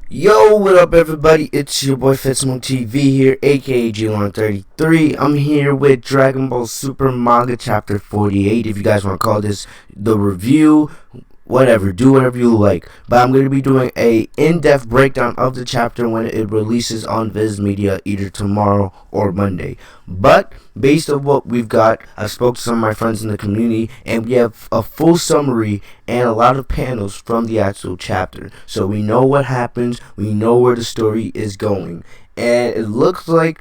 Yo, what up, everybody? It's your boy Fitzmonk TV here, aka G133. I'm here with Dragon Ball Super Manga Chapter 48. If you guys want to call this the review, whatever, do whatever you like. But I'm going to be doing a in-depth breakdown of the chapter when it releases on Viz Media either tomorrow or Monday. But based on what we've got, I spoke to some of my friends in the community, and we have a full summary and a lot of panels from the actual chapter. So we know what happens, we know where the story is going, and it looks like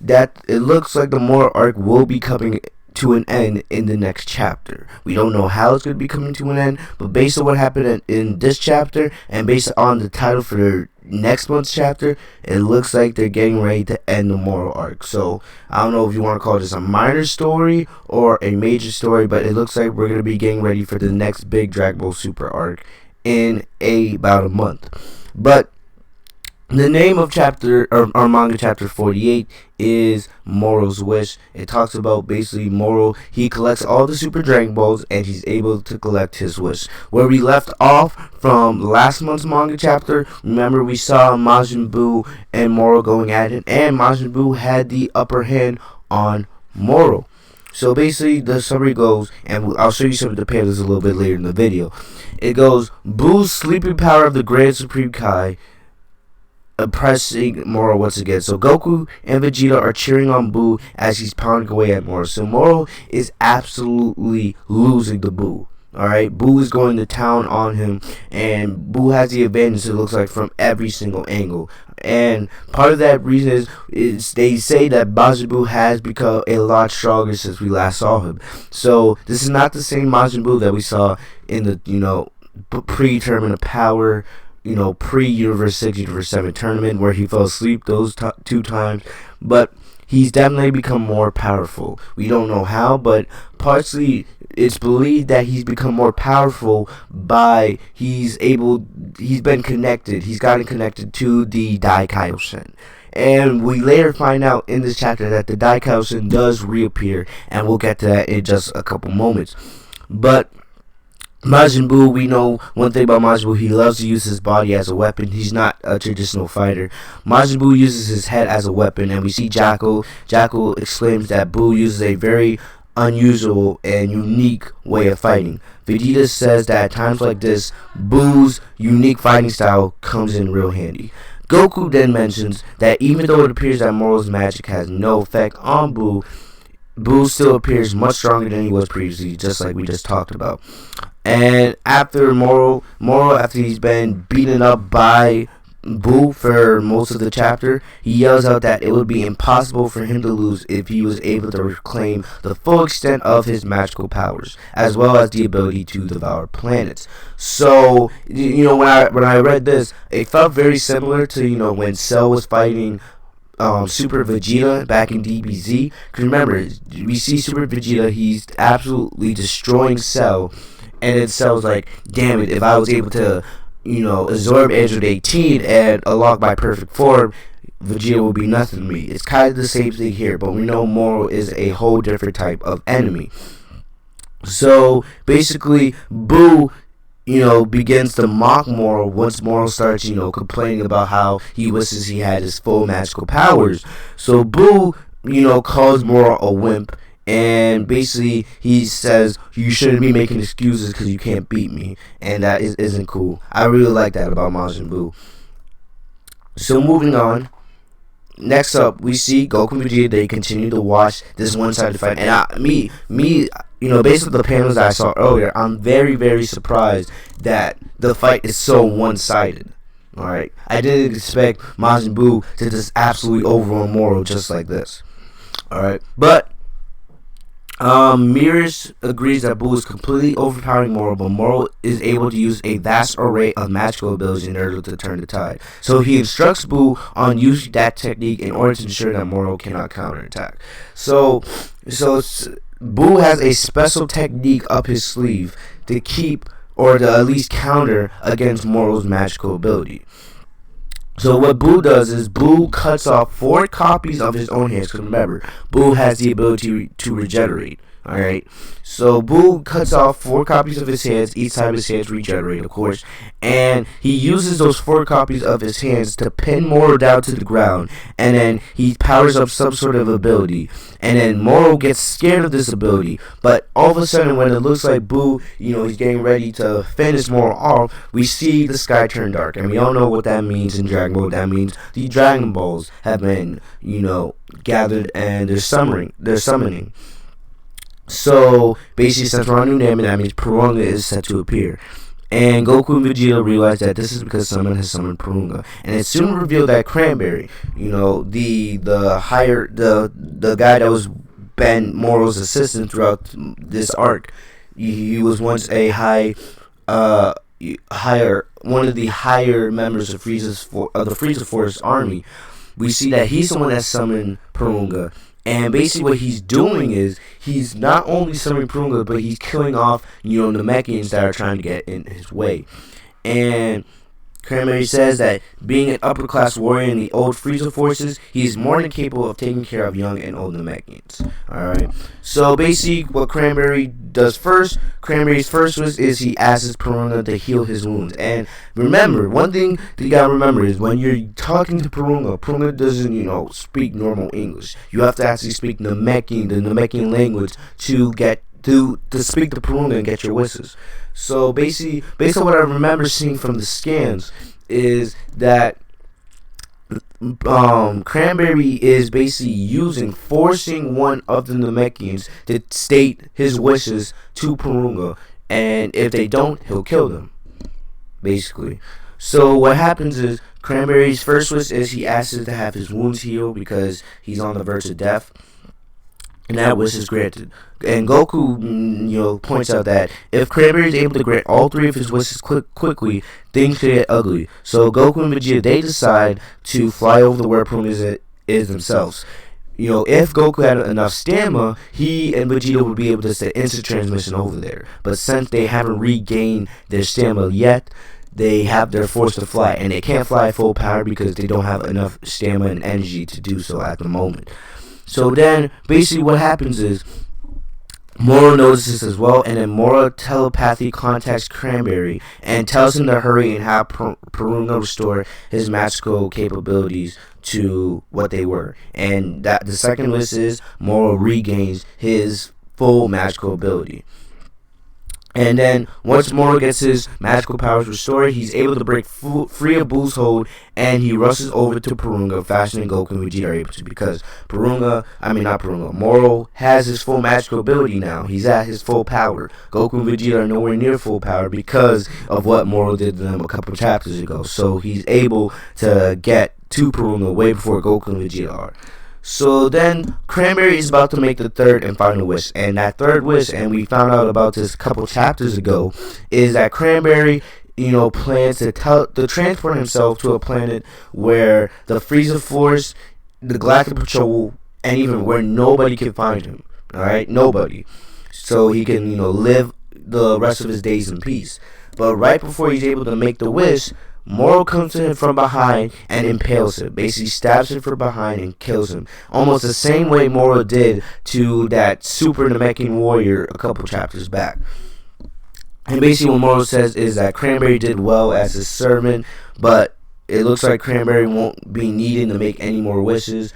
the Moro arc will be coming to an end in the next chapter. We don't know how it's going to be coming to an end, but based on what happened in this chapter and based on the title for next month's chapter, it looks like they're getting ready to end the Moro arc. So I don't know if you want to call this a minor story or a major story, but it looks like we're going to be getting ready for the next big Dragon Ball Super arc in about a month. But the name of our manga chapter 48 is Moro's Wish. It talks about basically Moro. He collects all the Super Dragon Balls and he's able to collect his wish. Where we left off from last month's manga chapter, remember we saw Majin Buu and Moro going at it, and Majin Buu had the upper hand on Moro. So basically the summary goes, and I'll show you some of the panels a little bit later in the video. It goes, Buu's sleeping power of the Grand Supreme Kai oppressing Moro once again. So Goku and Vegeta are cheering on Buu as he's pounding away at Moro. So Moro is absolutely losing the Buu. Alright, Buu is going to town on him, and Buu has the advantage, it looks like, from every single angle. And part of that reason is they say that Majin Buu has become a lot stronger since we last saw him. So this is not the same Majin Buu that we saw in the, pre-tournament of power, pre-Universe 6, Universe 7 tournament where he fell asleep those two times. But he's definitely become more powerful. We don't know how, but partially it's believed that he's become more powerful by he's gotten connected to the Daikaiosen. And we later find out in this chapter that the Daikaiosen does reappear, and we'll get to that in just a couple moments. But Majin Buu, we know one thing about Majin Buu, he loves to use his body as a weapon. He's not a traditional fighter. Majin Buu uses his head as a weapon, and we see Jackal. Jackal exclaims that Buu uses a very unusual and unique way of fighting. Vegeta says that at times like this, Buu's unique fighting style comes in real handy. Goku then mentions that even though it appears that Moro's magic has no effect on Buu, Buu still appears much stronger than he was previously, just like we just talked about. And after Moro, after he's been beaten up by Buu for most of the chapter, he yells out that it would be impossible for him to lose if he was able to reclaim the full extent of his magical powers, as well as the ability to devour planets. So, when I read this, it felt very similar to, when Cell was fighting Super Vegeta back in DBZ. Because remember, we see Super Vegeta, he's absolutely destroying Cell. And then Cell's like, damn it, if I was able to, absorb Android 18 and unlock my perfect form, Vegeta will be nothing to me. It's kind of the same thing here, but we know Moro is a whole different type of enemy. So, basically, Buu, begins to mock Moro once Moro starts, complaining about how he wishes he had his full magical powers. So, Buu, calls Moro a wimp. And basically, he says, you shouldn't be making excuses because you can't beat me. And that isn't cool. I really like that about Majin Buu. So moving on. Next up, we see Goku and Vegeta. They continue to watch this one-sided fight. And based on the panels that I saw earlier, I'm very, very surprised that the fight is so one-sided. Alright? I didn't expect Majin Buu to just absolutely overrun Moro just like this. Alright? But Mirrors agrees that Buu is completely overpowering Moro, but Moro is able to use a vast array of magical abilities in order to turn the tide. So he instructs Buu on using that technique in order to ensure that Moro cannot counterattack. So Buu has a special technique up his sleeve to keep, or to at least counter, against Moro's magical ability. So what Buu does is Buu cuts off 4 copies of his own hands. Because remember, Buu has the ability to regenerate. Alright, so Boo cuts off 4 copies of his hands. Each time his hands regenerate, of course. And he uses those 4 copies of his hands to pin Moro down to the ground. And then he powers up some sort of ability. And then Moro gets scared of this ability. But all of a sudden, when it looks like Boo, he's getting ready to finish Moro off, we see the sky turn dark. And we all know what that means in Dragon Ball. That means the Dragon Balls have been, gathered and they're summoning. So basically, since we're on New Namekian, that means Porunga is set to appear. And Goku and Vegeta realize that this is because someone has summoned Porunga. And it's soon revealed that Cranberry, the guy that was Ben Moro's assistant throughout this arc, he was once a one of the higher members of the Frieza Force army. We see that he's the one that summoned Porunga. And basically what he's doing is he's not only summoning Porunga, but he's killing off, the Namekians that are trying to get in his way. And Cranberry says that being an upper-class warrior in the old Frieza forces, he's more than capable of taking care of young and old Namekians. Alright, so basically what Cranberry does first, Cranberry's first is he asks Porunga to heal his wounds. And remember, one thing that you gotta remember is when you're talking to Porunga doesn't, speak normal English. You have to actually speak the Namekian language to speak to Porunga and get your wishes. So basically, based on what I remember seeing from the scans, is that Cranberry is basically forcing one of the Namekians to state his wishes to Porunga, and if they don't, he'll kill them, basically. So what happens is Cranberry's first wish is he asks to have his wounds healed because he's on the verge of death. And that wish is granted. And Goku, points out that if Cranberry is able to grant all 3 of his wishes quickly, things could get ugly. So Goku and Vegeta, they decide to fly over to where Porunga is themselves. If Goku had enough stamina, he and Vegeta would be able to set instant transmission over there. But since they haven't regained their stamina yet, they're forced to fly. And they can't fly at full power because they don't have enough stamina and energy to do so at the moment. So then, basically what happens is, Moro notices as well, and then Moro telepathy contacts Cranberry and tells him to hurry and have Porunga restore his magical capabilities to what they were. And that the second wish is Moro regains his full magical ability. And then, once Moro gets his magical powers restored, he's able to break free of Boo's hold, and he rushes over to Porunga faster than Goku and Vegeta are able to, because Moro has his full magical ability now. He's at his full power. Goku and Vegeta are nowhere near full power because of what Moro did to them a couple chapters ago. So he's able to get to Porunga way before Goku and Vegeta are. So then Cranberry is about to make the third and final wish, and that third wish, and we found out about this a couple chapters ago, is that Cranberry plans to transport himself to a planet where the Frieza Force, the Galactic Patrol, and even where nobody can find him. Alright, nobody. So he can live the rest of his days in peace. But right before he's able to make the wish, Moro comes to him from behind and impales him. Basically stabs him from behind and kills him. Almost the same way Moro did to that super Namekian warrior a couple chapters back. And basically what Moro says is that Cranberry did well as his servant, but it looks like Cranberry won't be needing to make any more wishes.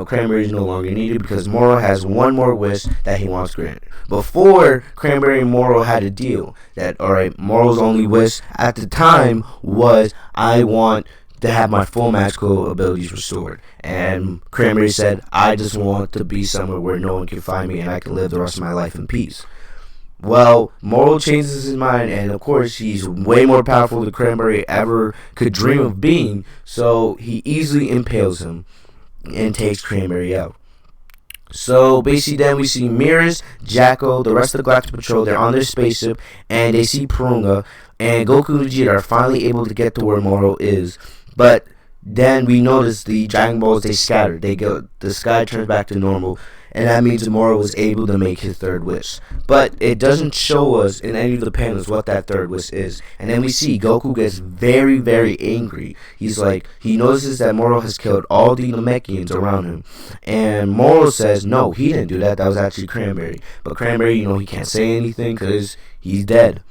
Cranberry is no longer needed because Moro has one more wish that he wants granted. Before, Cranberry and Moro had a deal that, alright, Moro's only wish at the time was, I want to have my full magical abilities restored. And Cranberry said, I just want to be somewhere where no one can find me and I can live the rest of my life in peace. Well, Moro changes his mind, and of course he's way more powerful than Cranberry ever could dream of being, so he easily impales him and takes Cranberry out. So basically then we see Mirrors, Jacko, the rest of the Galactic Patrol, they're on their spaceship, and they see Porunga, and Goku and Vegeta are finally able to get to where Moro is, but then we notice the Dragon Balls, they scatter, the sky turns back to normal, and that means Moro was able to make his third wish. But it doesn't show us in any of the panels what that third wish is. And then we see Goku gets very, very angry. He's like, he notices that Moro has killed all the Namekians around him. And Moro says, no, he didn't do that. That was actually Cranberry. But Cranberry, he can't say anything because he's dead.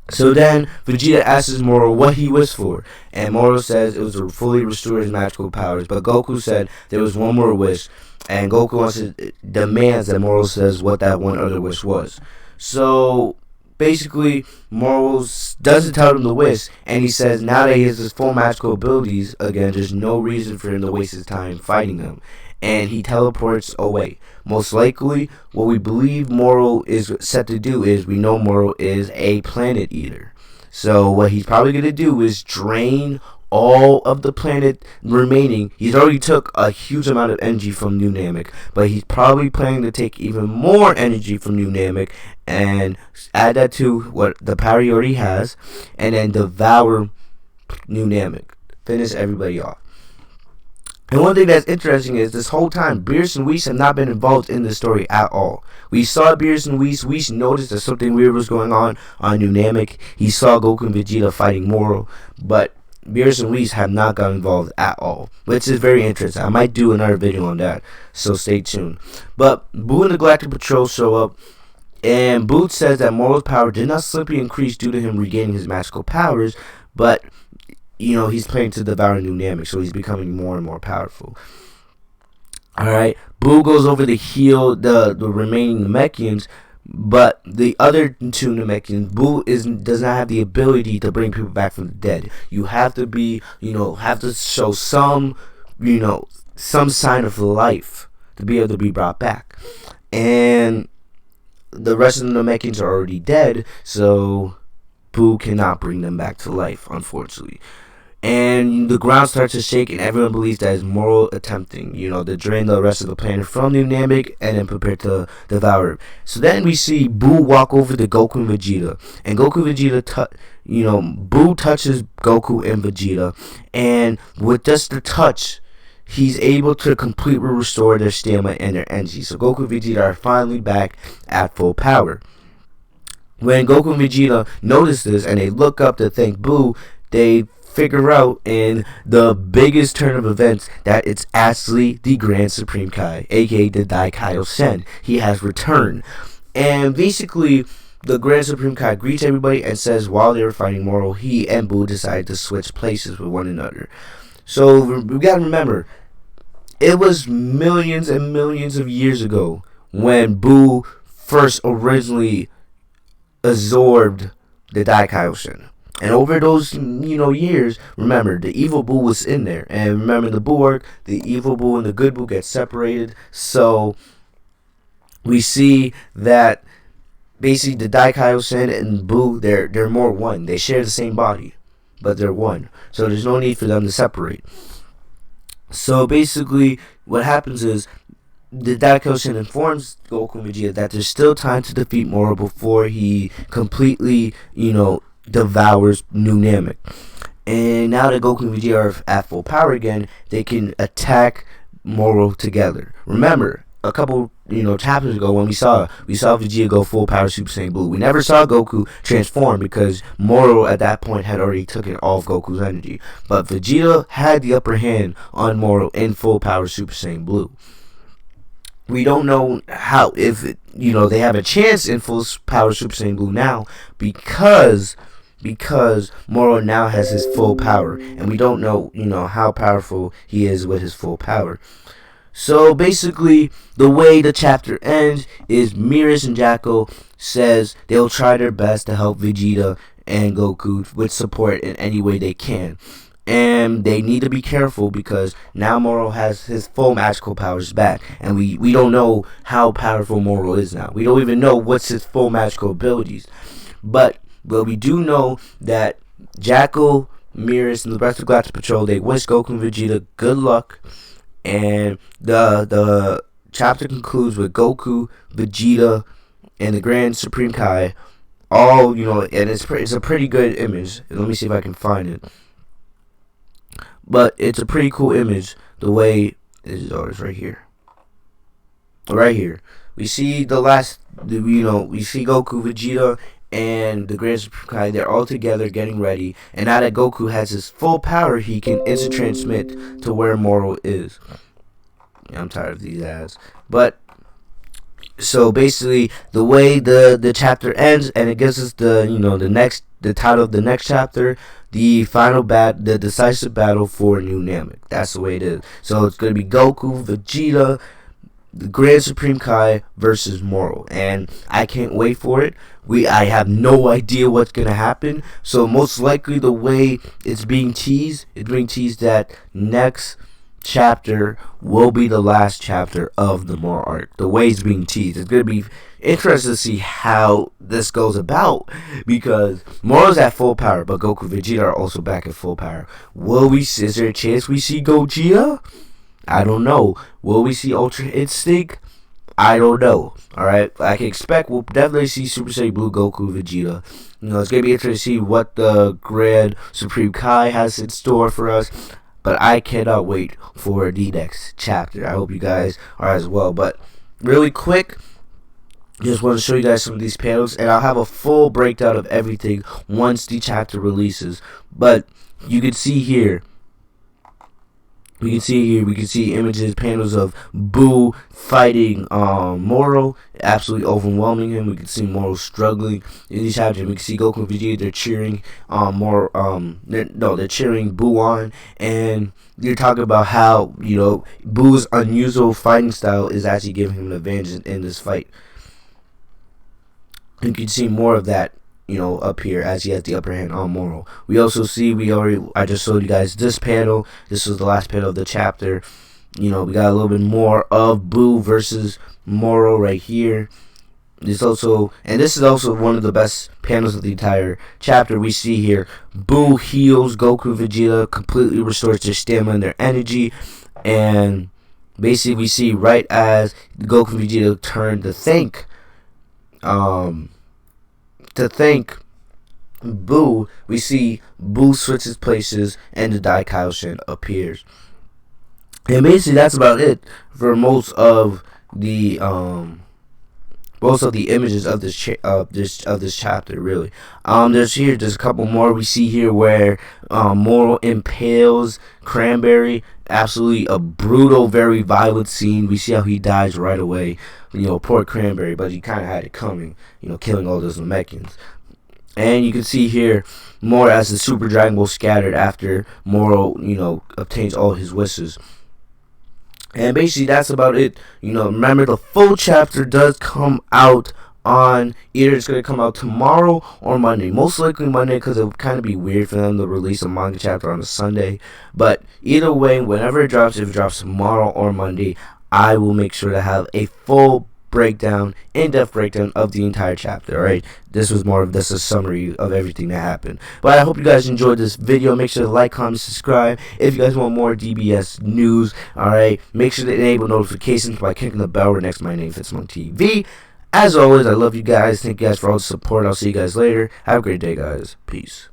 So then Vegeta asks Moro what he wished for, and Moro says it was to fully restore his magical powers. But Goku said there was one more wish, and Goku demands that Moro says what that one other wish was. So basically, Moro doesn't tell him the wish, and he says now that he has his full magical abilities again, there's no reason for him to waste his time fighting them. And he teleports away. Most likely, what we believe Moro is set to do is, we know Moro is a planet eater. So what he's probably going to do is drain all of the planet remaining. He's already took a huge amount of energy from New Namek, but he's probably planning to take even more energy from New Namek and add that to what the power he already has, and then devour New Namek. Finish everybody off. And one thing that's interesting is this whole time, Beerus and Whis have not been involved in the story at all. We saw Beerus and Whis. Whis noticed that something weird was going on New Namek. He saw Goku and Vegeta fighting Moro, but Beerus and Whis have not got involved at all, which is very interesting. I might do another video on that, so stay tuned. But Boo and the Galactic Patrol show up, and Boo says that Moro's power did not simply increase due to him regaining his magical powers, but he's planning to devour New Namek, so he's becoming more and more powerful. Alright, Boo goes over to heal the remaining Namekians, but the other two Namekians, Boo does not have the ability to bring people back from the dead. You have to be, have to show some sign of life to be able to be brought back. And the rest of the Namekians are already dead, so Boo cannot bring them back to life, unfortunately. And the ground starts to shake, and everyone believes that it's Moro attempting, to drain the rest of the planet from New Namek and then prepare to devour it. So then we see Boo walk over to Goku and Vegeta, and Goku and Vegeta, Boo touches Goku and Vegeta, and with just the touch, he's able to completely restore their stamina and their energy. So Goku and Vegeta are finally back at full power. When Goku and Vegeta notice this and they look up to thank Boo, they figure out in the biggest turn of events that it's actually the Grand Supreme Kai, aka the Daikaiosen. He has returned. And basically, the Grand Supreme Kai greets everybody and says while they were fighting Moro, he and Boo decided to switch places with one another. So we gotta remember, it was millions and millions of years ago when Boo first originally absorbed the Daikaiosen. And over those, years, remember, the evil Boo was in there. And remember the Boo arc, the evil Boo and the good Boo get separated. So we see that basically the Daikaiosen and Boo, they're more one. They share the same body, but they're one. So there's no need for them to separate. So basically, what happens is, the Daikaiosen informs Goku and Vegeta that there's still time to defeat Moro before he completely, devours New Namek. And now that Goku and Vegeta are at full power again, they can attack Moro together. Remember, a couple, chapters ago when we saw Vegeta go full power Super Saiyan Blue, we never saw Goku transform because Moro at that point had already taken all of Goku's energy. But Vegeta had the upper hand on Moro in full power Super Saiyan Blue. We don't know how, if they have a chance in full power Super Saiyan Blue now because Moro now has his full power, and we don't know, how powerful he is with his full power. So basically, the way the chapter ends is Beerus and Jackal says they'll try their best to help Vegeta and Goku with support in any way they can. And they need to be careful because now Moro has his full magical powers back. And we don't know how powerful Moro is now. We don't even know what's his full magical abilities. But we do know that Jackal, Beerus, and the rest of the Galactic Patrol, they wish Goku and Vegeta good luck. And the chapter concludes with Goku, Vegeta, and the Grand Supreme Kai. All, and it's a pretty good image. Let me see if I can find it. But it's a pretty cool image, the way it's always right here. right here. We see the last, we see Goku, Vegeta, and the Grand Supreme Kai. They're all together getting ready. And now that Goku has his full power, he can instant transmit to where Moro is. Yeah, I'm tired of these ads. But so basically, the way the chapter ends, and it gives us the title of the next chapter, the the decisive battle for New Namek. That's the way it is. So it's gonna be Goku, Vegeta, the Grand Supreme Kai versus Moro, and I can't wait for it. I have no idea what's gonna happen. So most likely, the way it's being teased that next chapter will be the last chapter of the Moro arc. The way it's being teased, it's gonna be interesting to see how this goes about, because Moro's at full power, but Goku and Vegeta are also back at full power. Is there a chance we see Gogeta? I don't know. Will we see Ultra Instinct? I don't know. Alright, I can expect we'll definitely see Super Saiyan Blue Goku, Vegeta. It's gonna be interesting to see what the Grand Supreme Kai has in store for us. But I cannot wait for the next chapter. I hope you guys are as well. But really quick, just want to show you guys some of these panels, and I'll have a full breakdown of everything once the chapter releases. But you can see here, we can see images, panels of Boo fighting Moro, absolutely overwhelming him. We can see Moro struggling in these chapters. We can see Goku and Vegeta, they're cheering they're cheering Boo on, and you're talking about how Boo's unusual fighting style is actually giving him an advantage in this fight. You can see more of that up here as he has the upper hand on Moro. We also see, I just showed you guys this panel. This was the last panel of the chapter. We got a little bit more of Boo versus Moro right here. This is also one of the best panels of the entire chapter. We see here, Boo heals Goku and Vegeta, completely restores their stamina and their energy, and basically we see right as Goku and Vegeta turn to thank Boo, we see Boo switches places and the Daikaoshin appears. And basically that's about it for most of the images of this chapter, really. There's a couple more. We see here where Moro impales Cranberry. Absolutely a brutal, very violent scene. We see how he dies right away. Poor Cranberry, but he kind of had it coming. Killing all those Namekians. And you can see here more as the Super Dragon Ball scattered after Moro, obtains all his wishes. And basically that's about it. Remember, the full chapter does come out on, either it's going to come out tomorrow or Monday. Most likely Monday, because it would kind of be weird for them to release a manga chapter on a Sunday. But either way, whenever it drops, if it drops tomorrow or Monday, I will make sure to have a full breakdown, in-depth breakdown of the entire chapter. Alright, this was a summary of everything that happened. But I hope you guys enjoyed this video. Make sure to like, comment, subscribe if you guys want more DBS news. Alright, make sure to enable notifications by clicking the bell right next to my name, Fitzmonk TV. As always, I love you guys. Thank you guys for all the support. I'll see you guys later. Have a great day, guys. Peace.